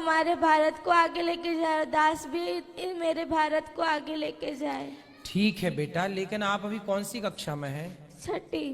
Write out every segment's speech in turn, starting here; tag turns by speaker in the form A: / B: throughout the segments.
A: हमारे भारत को आगे लेके जाए, दास भी मेरे भारत को आगे लेके जाए।
B: ठीक है बेटा, लेकिन आप अभी कौन सी कक्षा में हैं?
A: छठी।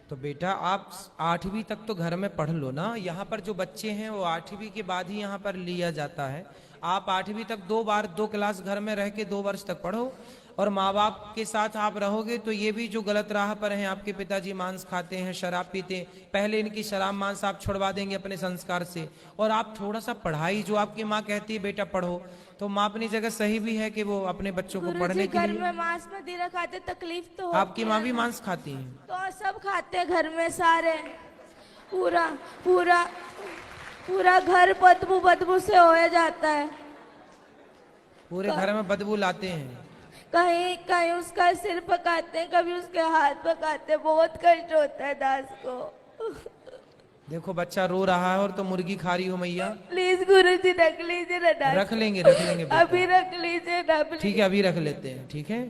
B: तो बेटा आप 8वीं तक तो घर में पढ़ लो ना। यहाँ पर जो बच्चे हैं वो 8वीं के बाद ही यहाँ पर लिया जाता है। आप 8वीं तक 2 क्लास घर में रह के 2 वर्ष तक पढ़ो, और माँ बाप के साथ आप रहोगे तो ये भी जो गलत राह पर हैं, आपके पिताजी मांस खाते हैं, शराब पीते हैं, पहले इनकी शराब मांस आप छुड़वा देंगे अपने संस्कार से। और आप थोड़ा सा पढ़ाई, जो आपकी माँ कहती है बेटा पढ़ो, तो माँ अपनी जगह सही भी है कि वो अपने बच्चों को पढ़ने के
A: घर
B: लिए।
A: में मांस मदिरा खाते, तकलीफ तो
B: आपकी माँ भी मांस खाती है?
A: तो सब खाते हैं घर में सारे, पूरा पूरा पूरा घर बदबू बदबू से हो जाता है।
B: पूरे घर में बदबू लाते हैं।
A: कहीं कहीं उसका सिर पकाते हैं, कभी उसके हाथ पकाते हैं, बहुत कष्ट होता है दास को।
B: देखो बच्चा रो रहा है और तो मुर्गी खा रही हो मैया।
A: प्लीज गुरुजी रख लीजिए ना दास।
B: रख लेंगे बेटा।
A: अभी रख लीजिए ना।
B: ठीक है अभी रख लेते हैं। ठीक है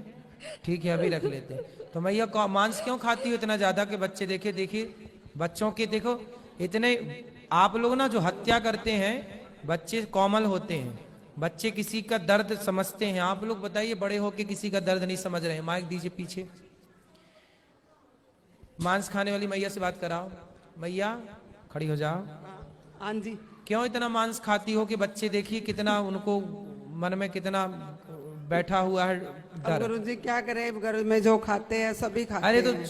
B: ठीक है अभी रख लेते हैं। तो मैया मांस क्यों खाती हो इतना ज्यादा कि बच्चे देखे? देखिए बच्चों के देखो इतने, आप लोग ना जो हत्या करते हैं, बच्चे कोमल होते हैं, बच्चे किसी का दर्द समझते हैं। आप लोग बताइए बड़े होके किसी का दर्द नहीं समझ रहे हैं। माइक दीजिए पीछे। मांस खाने वाली मैया से बात कराओ। मैया खड़ी हो जाओ।
C: हाँ जी।
B: क्यों इतना मांस खाती हो कि बच्चे देखिए कितना उनको मन में कितना बैठा हुआ है डर।
C: गुरु जी क्या करें, घर में जो खाते हैं सभी खाते
B: अरे तो
C: हैं,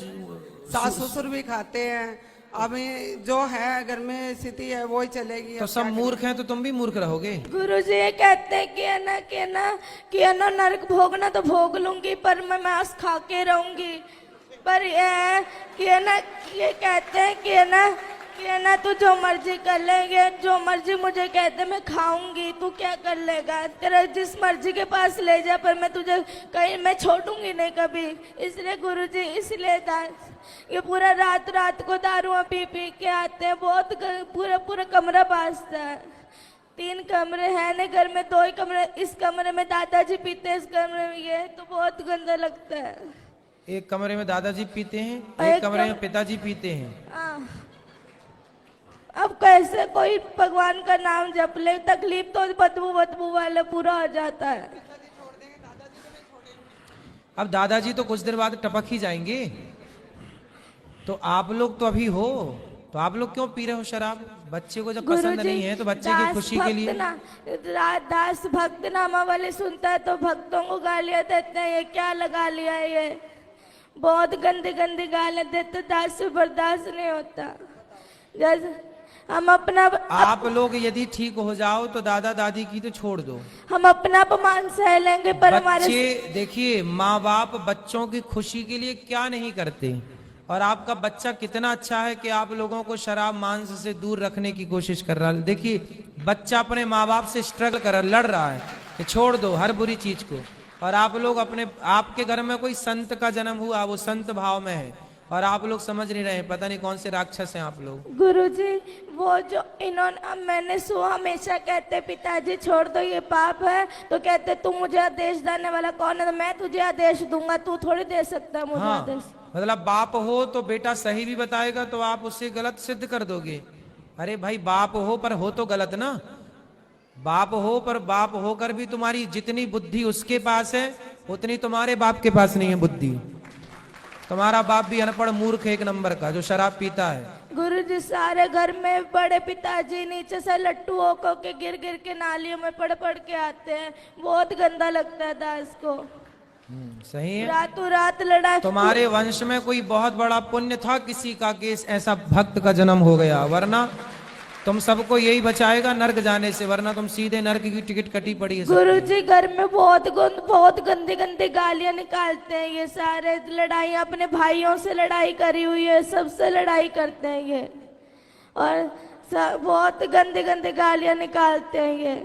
C: सास ससुर भी खाते हैं। अभी जो है घर में स्थिति है वो ही चलेगी।
B: तो सब मूर्ख हैं तो तुम भी मूर्ख रहोगे।
A: गुरुजी ये कहते हैं कि है ना नरक भोगना तो भोग लूंगी, पर मैं मांस खा के रहूंगी। पर ये कि है ना, ये कहते हैं कि है ना तू जो मर्जी कर लेंगे, जो मर्जी मुझे कहते मैं खाऊंगी, तू क्या कर लेगा, तेरा जिस मर्जी के पास ले जा, पर मैं तुझे कहीं मैं छोड़ूंगी नहीं कभी। इसलिए गुरुजी, इसलिए दास ये पूरा रात रात को दारुआ पी पी के आते हैं, बहुत पूरा पूरा कमरा बाजता है। 3 कमरे हैं ना घर में, 2 ही कमरे, इस कमरे में दादाजी पीते हैं, इस कमरे में ये, तो बहुत गंदा लगता है।
B: एक कमरे में दादाजी पीते हैं, एक कमरे में पिताजी पीते हैं।
A: अब कैसे कोई भगवान का नाम जप ले, तकलीफ तो बदबू बदबू वाले पूरा हो जाता है।
B: अब दादाजी तो कुछ देर बाद टपक ही जाएंगे। तो आप लोग तो अभी हो, तो आप लोग क्यों पी रहे हो शराब? बच्चे को जब पसंद नहीं है तो बच्चे की खुशी के लिए।
A: दास भक्त नामा वाले सुनता है तो भक्तों को गालियां देते हैं, ये क्या लगा लिया है, ये बहुत गंदी गंदी गालियां देते, दास से बर्दाश्त नहीं होता। जैसे हम अपना
B: आप लोग यदि ठीक हो जाओ तो दादा दादी की तो छोड़ दो,
A: हम अपना अपमान सह लेंगे, पर हमारे
B: बच्चे देखिए माँ बाप बच्चों की खुशी के लिए क्या नहीं करते। और आपका बच्चा कितना अच्छा है कि आप लोगों को शराब मांस से दूर रखने की कोशिश कर रहा है। देखिए बच्चा अपने माँ बाप से स्ट्रगल कर लड़ रहा है कि छोड़ दो हर बुरी चीज को, और आप लोग अपने, आपके घर में कोई संत का जन्म हुआ, वो संत भाव में है, और आप लोग समझ नहीं रहे, पता नहीं कौन से राक्षस हैं आप लोग।
A: गुरुजी वो जो इन्होंने, मैंने सुना हमेशा कहते पिताजी छोड़ दो ये पाप है, तो कहते तू मुझे आदेश देने वाला कौन है, तो मैं तुझे आदेश दूंगा, तू थोड़ी दे सकता मुझे आदेश।
B: मतलब बाप हो तो बेटा सही भी बताएगा तो आप उससे गलत सिद्ध कर दोगे। अरे भाई बाप हो पर हो तो गलत ना। बाप हो पर बाप होकर भी तुम्हारी जितनी बुद्धि उसके पास है उतनी तुम्हारे बाप के पास नहीं है बुद्धि। तुम्हारा बाप भी अनपढ़ मूर्ख एक नंबर का जो शराब पीता है।
A: गुरुजी सारे घर में बड़े पिताजी नीचे से लट्टू होकर के गिर गिर के नालियों में पड़ पड़ के आते हैं, बहुत गंदा लगता है दास को।
B: सही है।
A: रातों रात लड़ाई।
B: तुम्हारे वंश में कोई बहुत बड़ा पुण्य था किसी का कि ऐसा भक्त का जन्म हो गया, वरना तुम सबको यही बचाएगा नर्क जाने से, वरना तुम सीधे नर्क की टिकट कटी पड़ी है।
A: गुरुजी घर में बहुत गंदी गंदी गालियां निकालते हैं ये सारे, लड़ाई अपने भाइयों से लड़ाई करी हुई है, सबसे लड़ाई करते हैं ये, और बहुत गंदी गंदी गालियां निकालते हैं ये।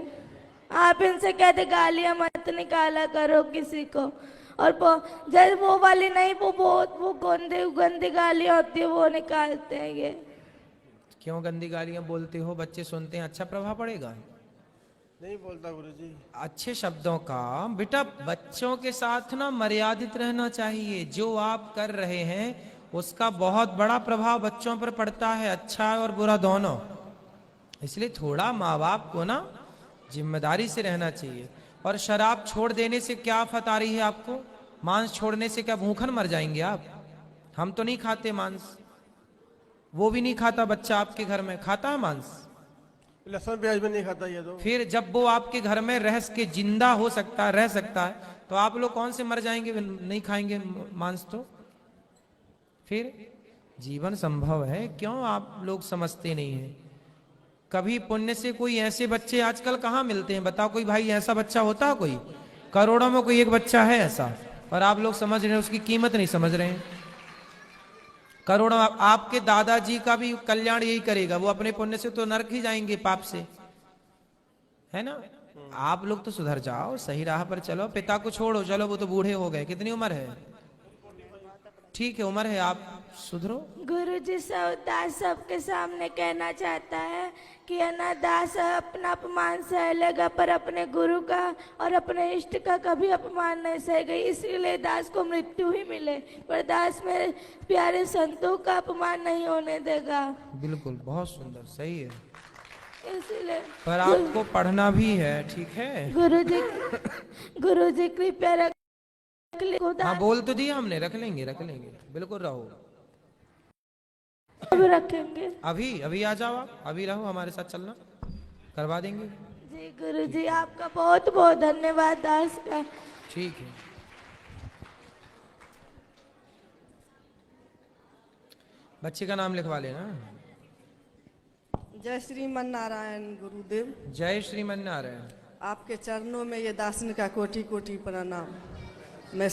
A: आप इनसे कहते गालियां मत निकाला करो किसी को, और जैसे वो वाली नहीं, वो गंदी गालियां होती है वो निकालते हैं ये।
B: क्यों गंदी गालियां बोलते हो? बच्चे सुनते हैं, अच्छा प्रभाव पड़ेगा?
D: नहीं बोलता गुरुजी।
B: अच्छे शब्दों का बेटा बच्चों के साथ ना मर्यादित रहना चाहिए। जो आप कर रहे हैं उसका बहुत बड़ा प्रभाव बच्चों पर पड़ता है, अच्छा और बुरा दोनों। इसलिए थोड़ा माँ बाप को ना जिम्मेदारी से रहना चाहिए। और शराब छोड़ देने से क्या आफत आ रही है आपको? मांस छोड़ने से क्या भूखन मर जाएंगे आप? हम तो नहीं खाते मांस, वो भी नहीं खाता बच्चा आपके घर में, खाता है मांस?
D: लहसुन प्याज भी नहीं खाता ये तो।
B: फिर जब वो आपके घर में रह के जिंदा हो सकता है, रह सकता है, तो आप लोग कौन से मर जाएंगे नहीं खाएंगे मांस? तो फिर जीवन संभव है, क्यों आप लोग समझते नहीं हैं? कभी पुण्य से कोई ऐसे बच्चे आजकल कहाँ मिलते हैं? बताओ, कोई भाई ऐसा बच्चा होता है? कोई करोड़ों में कोई एक बच्चा है ऐसा, और आप लोग समझ रहे हैं, उसकी कीमत नहीं समझ रहे हैं। करोड़ों, आपके दादाजी का भी कल्याण यही करेगा, वो अपने पुण्य से तो नरक ही जाएंगे, पाप से, है ना? आप लोग तो सुधर जाओ, सही राह पर चलो। पिता को छोड़ो, चलो वो तो बूढ़े हो गए, कितनी उम्र है? ठीक है, उम्र है, आप सुधरो।
A: गुरु जी दास सबके सामने कहना चाहता है कि है ना, दास अपना अपमान सह लेगा पर अपने गुरु का और अपने इष्ट का कभी अपमान नहीं सहेगा, इसीलिए दास को मृत्यु ही मिले, पर दास मेरे प्यारे संतों का अपमान नहीं होने देगा।
B: बिल्कुल, बहुत सुंदर, सही है।
A: इसलिए
B: पर आपको पढ़ना भी है, ठीक है?
A: गुरु जी कृपया रख।
B: हाँ, बोल तो दिया हमने, रख लेंगे, रख लेंगे, बिल्कुल रहो।
A: अब रखेंगे।
B: अभी आ जाओ आप, अभी रहो, हमारे साथ चलना, करवा देंगे।
A: जी गुरु जी, आपका बहुत बहुत धन्यवाद दास का।
B: ठीक है। बच्चे का नाम लिखवा लेना।
C: जय श्रीमन नारायण गुरुदेव।
B: जय श्रीमन नारायण।
C: आपके चरणों में ये दासन का कोटि कोटि प्रणाम। मैं